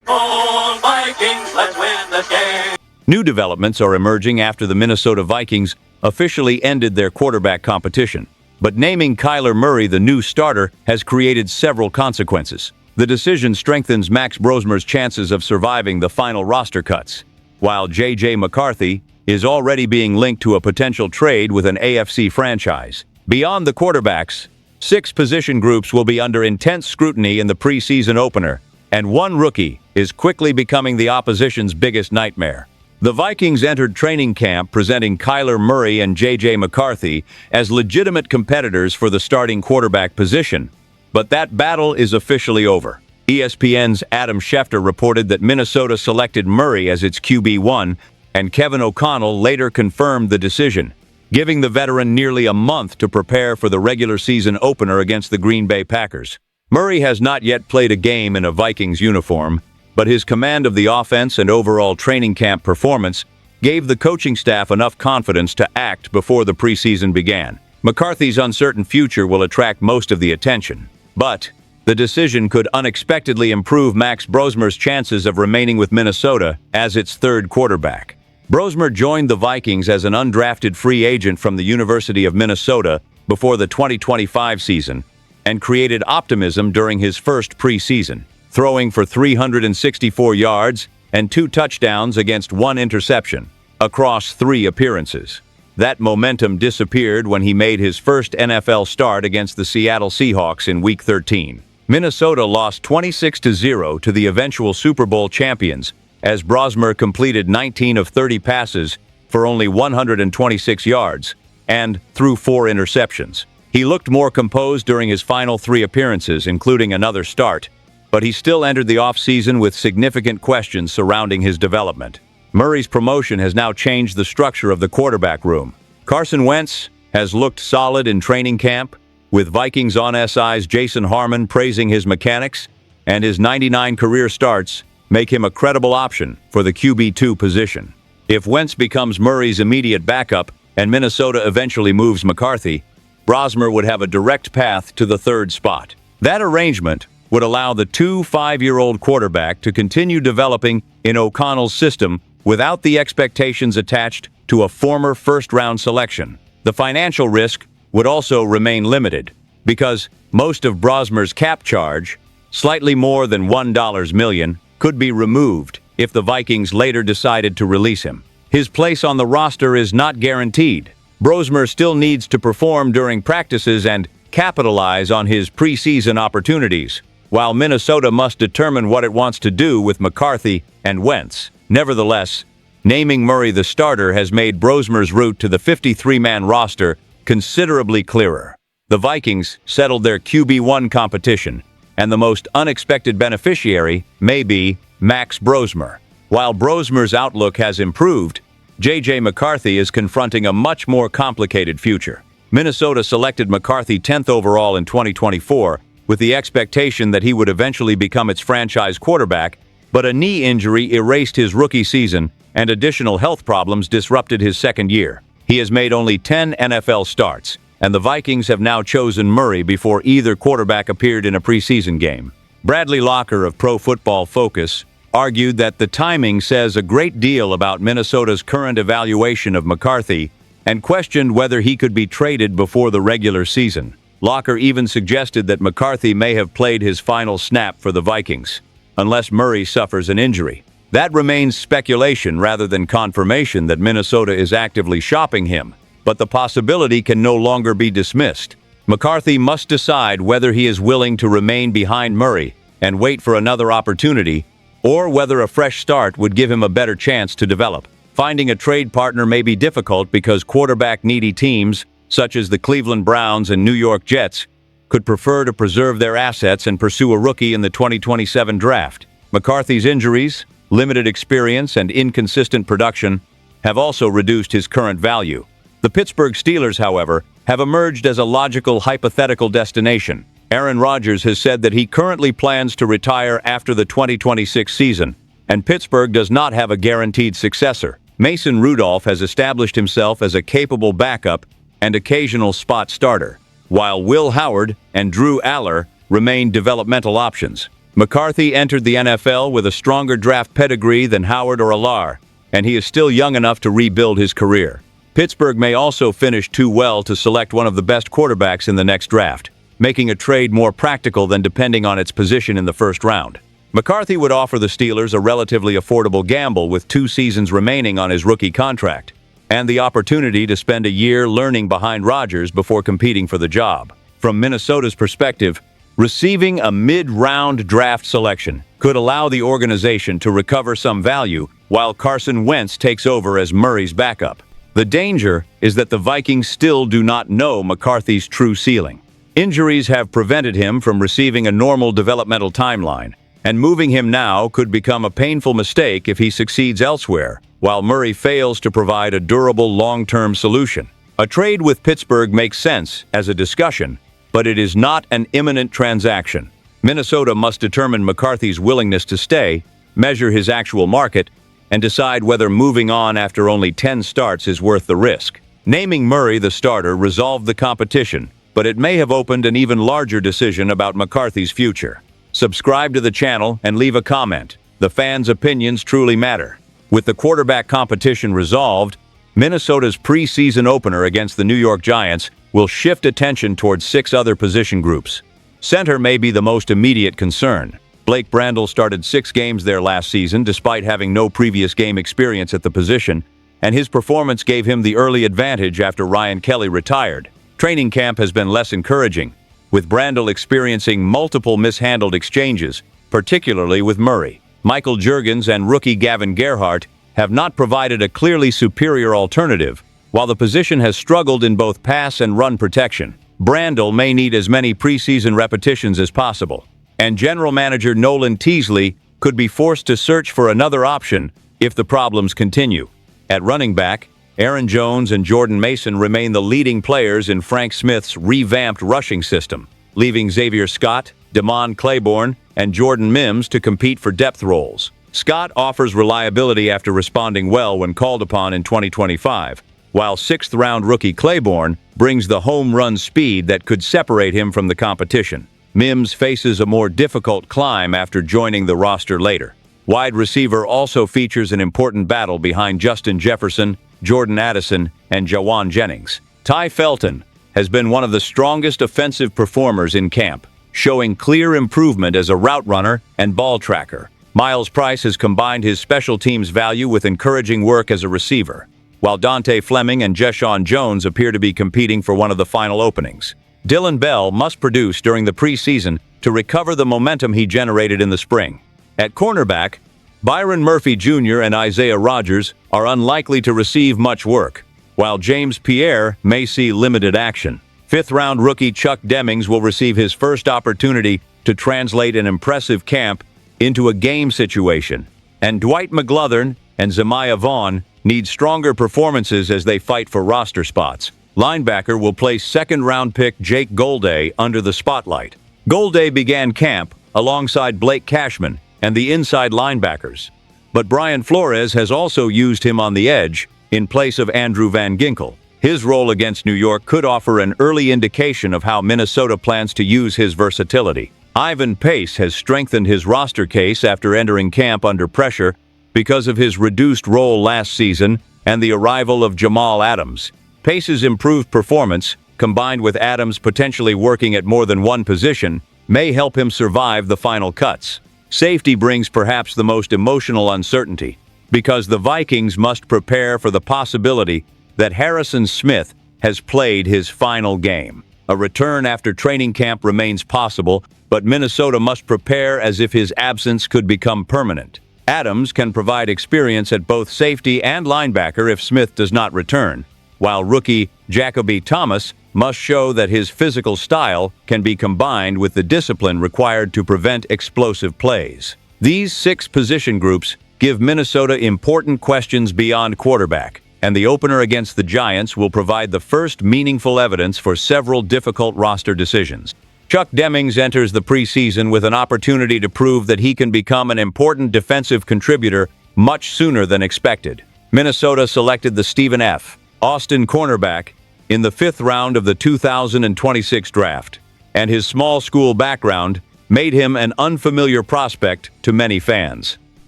On Vikings, let's win this game. New developments are emerging after the Minnesota Vikings officially ended their quarterback competition. But naming Kyler Murray the new starter has created several consequences. The decision strengthens Max Brosmer's chances of surviving the final roster cuts, while J.J. McCarthy is already being linked to a potential trade with an AFC franchise. Beyond the quarterbacks, 6 position groups will be under intense scrutiny in the preseason opener, and one rookie is quickly becoming the opposition's biggest nightmare. The Vikings entered training camp presenting Kyler Murray and J.J. McCarthy as legitimate competitors for the starting quarterback position. But that battle is officially over. ESPN's Adam Schefter reported that Minnesota selected Murray as its QB1, and Kevin O'Connell later confirmed the decision, giving the veteran nearly a month to prepare for the regular season opener against the Green Bay Packers. Murray has not yet played a game in a Vikings uniform, but his command of the offense and overall training camp performance gave the coaching staff enough confidence to act before the preseason began. McCarthy's uncertain future will attract most of the attention, but the decision could unexpectedly improve Max Brosmer's chances of remaining with Minnesota as its third quarterback. Brosmer joined the Vikings as an undrafted free agent from the University of Minnesota before the 2025 season and created optimism during his first preseason, throwing for 364 yards and 2 touchdowns against 1 interception across 3 appearances. That momentum disappeared when he made his first NFL start against the Seattle Seahawks in Week 13. Minnesota lost 26-0 to the eventual Super Bowl champions as Brosmer completed 19 of 30 passes for only 126 yards and threw 4 interceptions. He looked more composed during his final 3 appearances, including another start, but he still entered the offseason with significant questions surrounding his development. Murray's promotion has now changed the structure of the quarterback room. Carson Wentz has looked solid in training camp, with Vikings on SI's Jason Harmon praising his mechanics, and his 99 career starts make him a credible option for the QB2 position. If Wentz becomes Murray's immediate backup and Minnesota eventually moves McCarthy, Brosmer would have a direct path to the 3rd spot. That arrangement would allow the 5-year-old quarterback to continue developing in O'Connell's system without the expectations attached to a former first-round selection. The financial risk would also remain limited, because most of Brosmer's cap charge, slightly more than $1 million, could be removed if the Vikings later decided to release him. His place on the roster is not guaranteed. Brosmer still needs to perform during practices and capitalize on his preseason opportunities, while Minnesota must determine what it wants to do with McCarthy and Wentz. Nevertheless, naming Murray the starter has made Brosmer's route to the 53-man roster considerably clearer. The Vikings settled their QB1 competition, and the most unexpected beneficiary may be Max Brosmer. While Brosmer's outlook has improved, J.J. McCarthy is confronting a much more complicated future. Minnesota selected McCarthy 10th overall in 2024, with the expectation that he would eventually become its franchise quarterback, but a knee injury erased his rookie season and additional health problems disrupted his second year. He has made only 10 NFL starts, and the Vikings have now chosen Murray before either quarterback appeared in a preseason game. Bradley Locker of Pro Football Focus argued that the timing says a great deal about Minnesota's current evaluation of McCarthy and questioned whether he could be traded before the regular season. Locker even suggested that McCarthy may have played his final snap for the Vikings, unless Murray suffers an injury. That remains speculation rather than confirmation that Minnesota is actively shopping him, but the possibility can no longer be dismissed. McCarthy must decide whether he is willing to remain behind Murray and wait for another opportunity, or whether a fresh start would give him a better chance to develop. Finding a trade partner may be difficult because quarterback-needy teams, such as the Cleveland Browns and New York Jets, could prefer to preserve their assets and pursue a rookie in the 2027 draft. McCarthy's injuries, limited experience, and inconsistent production have also reduced his current value. The Pittsburgh Steelers, however, have emerged as a logical hypothetical destination. Aaron Rodgers has said that he currently plans to retire after the 2026 season, and Pittsburgh does not have a guaranteed successor. Mason Rudolph has established himself as a capable backup and occasional spot starter, while Will Howard and Drew Aller remain developmental options. McCarthy entered the NFL with a stronger draft pedigree than Howard or Alar, and he is still young enough to rebuild his career. Pittsburgh may also finish too well to select one of the best quarterbacks in the next draft, making a trade more practical than depending on its position in the first round. McCarthy would offer the Steelers a relatively affordable gamble with 2 seasons remaining on his rookie contract, and the opportunity to spend a year learning behind Rodgers before competing for the job. From Minnesota's perspective, receiving a mid-round draft selection could allow the organization to recover some value while Carson Wentz takes over as Murray's backup. The danger is that the Vikings still do not know McCarthy's true ceiling. Injuries have prevented him from receiving a normal developmental timeline, and moving him now could become a painful mistake if he succeeds elsewhere, while Murray fails to provide a durable long-term solution. A trade with Pittsburgh makes sense as a discussion, but it is not an imminent transaction. Minnesota must determine McCarthy's willingness to stay, measure his actual market, and decide whether moving on after only 10 starts is worth the risk. Naming Murray the starter resolved the competition, but it may have opened an even larger decision about McCarthy's future. Subscribe to the channel and leave a comment. The fans' opinions truly matter. With the quarterback competition resolved, Minnesota's preseason opener against the New York Giants will shift attention towards 6 other position groups. Center may be the most immediate concern. Blake Brandel started 6 games there last season despite having no previous game experience at the position, and his performance gave him the early advantage after Ryan Kelly retired. Training camp has been less encouraging, with Brandel experiencing multiple mishandled exchanges, particularly with Murray. Michael Juergens and rookie Gavin Gerhardt have not provided a clearly superior alternative, while the position has struggled in both pass and run protection. Brandel may need as many preseason repetitions as possible, and general manager Nolan Teasley could be forced to search for another option if the problems continue. At running back, Aaron Jones and Jordan Mason remain the leading players in Frank Smith's revamped rushing system, leaving Xavier Scott, Damon Claiborne, and Jordan Mims to compete for depth roles. Scott offers reliability after responding well when called upon in 2025, while 6th-round rookie Claiborne brings the home run speed that could separate him from the competition. Mims faces a more difficult climb after joining the roster later. Wide receiver also features an important battle behind Justin Jefferson, Jordan Addison, and Jawan Jennings. Ty Felton has been one of the strongest offensive performers in camp, showing clear improvement as a route runner and ball tracker. Miles Price has combined his special teams value with encouraging work as a receiver, while Dante Fleming and Jeshaun Jones appear to be competing for one of the final openings. Dylan Bell must produce during the preseason to recover the momentum he generated in the spring. At cornerback, Byron Murphy Jr. and Isaiah Rodgers are unlikely to receive much work, while James Pierre may see limited action. 5th-round rookie Chuck Demings will receive his first opportunity to translate an impressive camp into a game situation, and Dwight McGlothern and Zemiah Vaughn need stronger performances as they fight for roster spots. Linebacker will place 2nd-round pick Jake Golday under the spotlight. Golday began camp alongside Blake Cashman and the inside linebackers, but Brian Flores has also used him on the edge in place of Andrew Van Ginkel. His role against New York could offer an early indication of how Minnesota plans to use his versatility. Ivan Pace has strengthened his roster case after entering camp under pressure because of his reduced role last season and the arrival of Jamal Adams. Pace's improved performance, combined with Adams potentially working at more than one position, may help him survive the final cuts. Safety brings perhaps the most emotional uncertainty, because the Vikings must prepare for the possibility that Harrison Smith has played his final game. A return after training camp remains possible, but Minnesota must prepare as if his absence could become permanent. Adams can provide experience at both safety and linebacker if Smith does not return, while rookie Jacoby Thomas must show that his physical style can be combined with the discipline required to prevent explosive plays. These 6 position groups give Minnesota important questions beyond quarterback, and the opener against the Giants will provide the first meaningful evidence for several difficult roster decisions. Chuck Demings enters the preseason with an opportunity to prove that he can become an important defensive contributor much sooner than expected. Minnesota selected the Stephen F. Austin cornerback in the 5th round of the 2026 draft, and his small school background made him an unfamiliar prospect to many fans.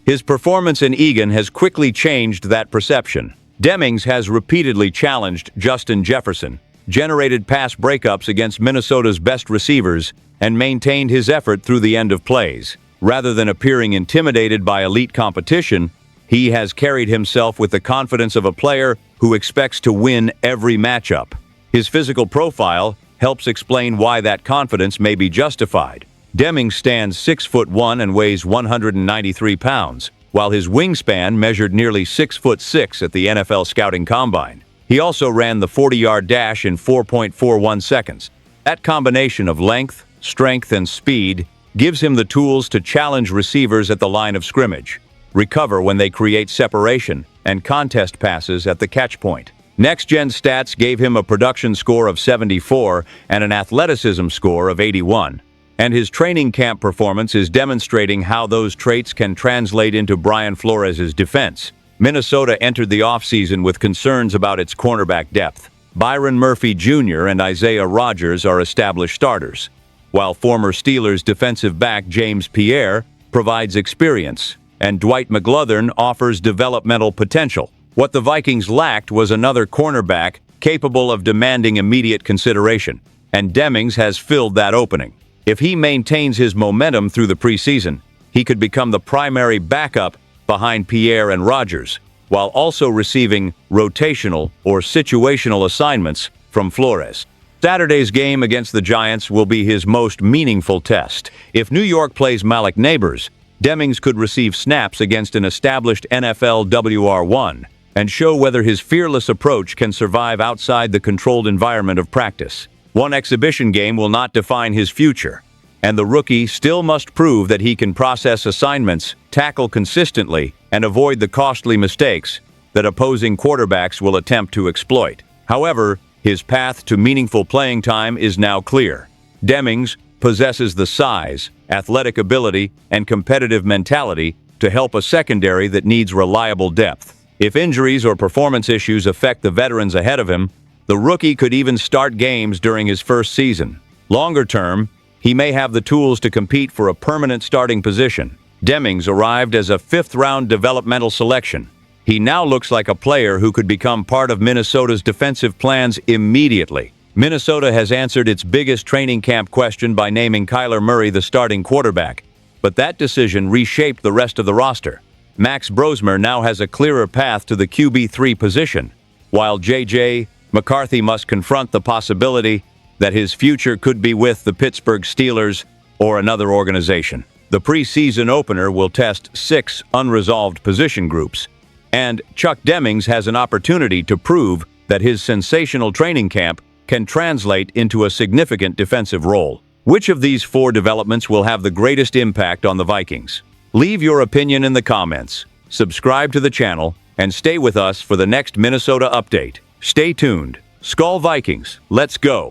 His performance in Eagan has quickly changed that perception. Demings has repeatedly challenged Justin Jefferson, generated pass breakups against Minnesota's best receivers, and maintained his effort through the end of plays. Rather than appearing intimidated by elite competition, he has carried himself with the confidence of a player who expects to win every matchup. His physical profile helps explain why that confidence may be justified. Demings stands 6'1" and weighs 193 pounds, while his wingspan measured nearly 6'6" at the NFL Scouting Combine. He also ran the 40-yard dash in 4.41 seconds. That combination of length, strength, and speed gives him the tools to challenge receivers at the line of scrimmage, recover when they create separation, and contest passes at the catch point. Next-gen stats gave him a production score of 74 and an athleticism score of 81. And his training camp performance is demonstrating how those traits can translate into Brian Flores' defense. Minnesota entered the offseason with concerns about its cornerback depth. Byron Murphy Jr. and Isaiah Rodgers are established starters, while former Steelers defensive back James Pierre provides experience, and Dwight McGlothern offers developmental potential. What the Vikings lacked was another cornerback capable of demanding immediate consideration, and Demings has filled that opening. If he maintains his momentum through the preseason, he could become the primary backup behind Pierre and Rodgers, while also receiving rotational or situational assignments from Flores. Saturday's game against the Giants will be his most meaningful test. If New York plays Malik Neighbors, Demings could receive snaps against an established NFL WR1 and show whether his fearless approach can survive outside the controlled environment of practice. One exhibition game will not define his future, and the rookie still must prove that he can process assignments, tackle consistently, and avoid the costly mistakes that opposing quarterbacks will attempt to exploit. However, his path to meaningful playing time is now clear. Demings possesses the size, athletic ability, and competitive mentality to help a secondary that needs reliable depth. If injuries or performance issues affect the veterans ahead of him, the rookie could even start games during his first season. Longer term, he may have the tools to compete for a permanent starting position. Demings arrived as a fifth-round developmental selection. He now looks like a player who could become part of Minnesota's defensive plans immediately. Minnesota has answered its biggest training camp question by naming Kyler Murray the starting quarterback, but that decision reshaped the rest of the roster. Max Brosmer now has a clearer path to the QB3 position, while J.J. McCarthy must confront the possibility that his future could be with the Pittsburgh Steelers or another organization. The preseason opener will test 6 unresolved position groups, and Chuck Demings has an opportunity to prove that his sensational training camp can translate into a significant defensive role. Which of these 4 developments will have the greatest impact on the Vikings? Leave your opinion in the comments, subscribe to the channel, and stay with us for the next Minnesota update. Stay tuned. Skol Vikings, let's go!